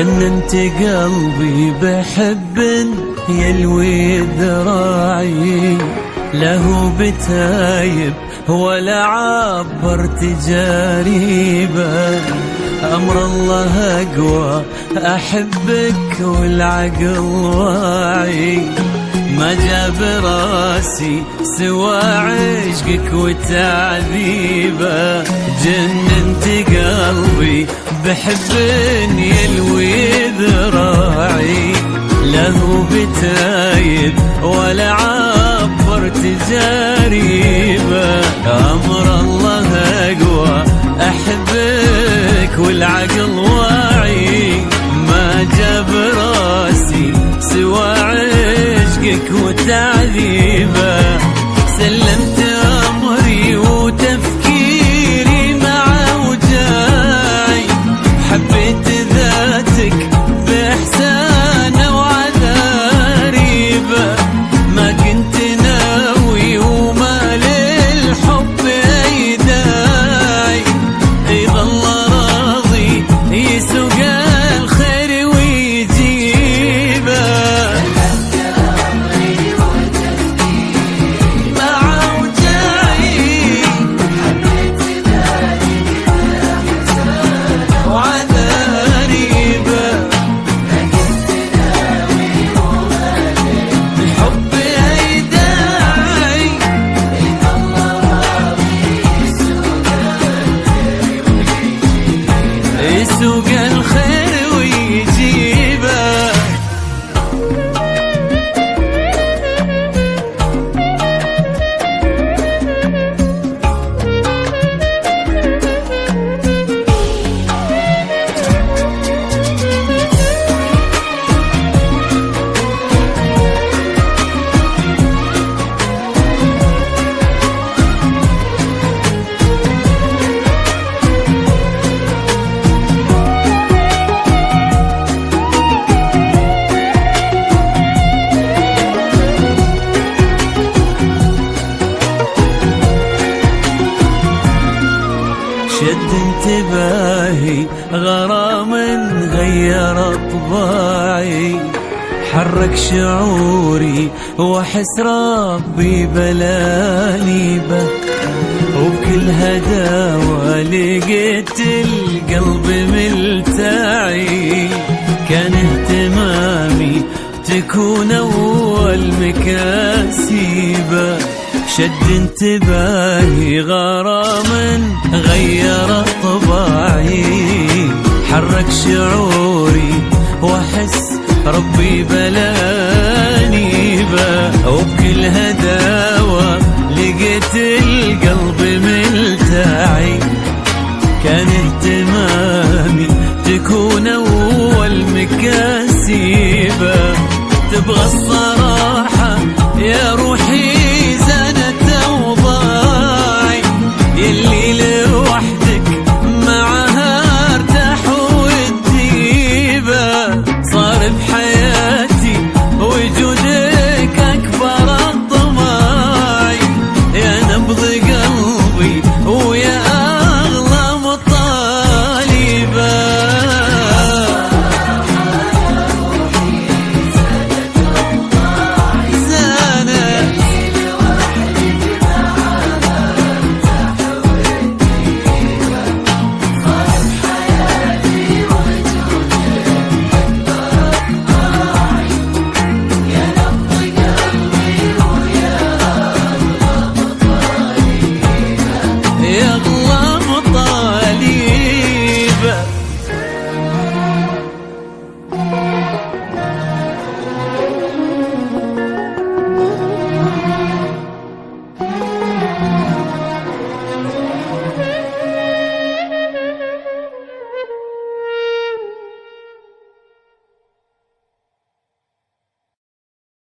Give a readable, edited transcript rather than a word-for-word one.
جننت قلبي بحب يلوي ذراعي، له بتايب ولا عبر تجاريبه. أمر الله أقوى أحبك والعقل واعي، ما جاب راسي سوى عشقك وتعذيبه. جننت قلبي بحب يلوي ذراعي، له بتايب ولا عبر تجاريبه. أمر الله أقوى أحبك والعقل واعي، ما جاب راسي سوى عشقك وتعذيبه. سلمت أمري وتفكيري مع وجاي، حبيت ذاتك بإحسان وعذاريبه. ما كنت ناوي وما للحب أي داعي، يظل راضي يسوق الخير ويجيبه. يسوق الخير ويجيبه. شد انتباهي غرام غير طباعي، حرك شعوري واحس ربي بلاني به. وبكل هداوة لقيت القلب ملتعي، كان اهتمامي تكون أول مكاسبه. شد انتباهي غرام غير طباعي، حرك شعوري واحس ربي بلاني به. وبكل هداوة لقيت القلب ملتعي، كان اهتمامي تكون أول مكاسبه. تبغى الصراحة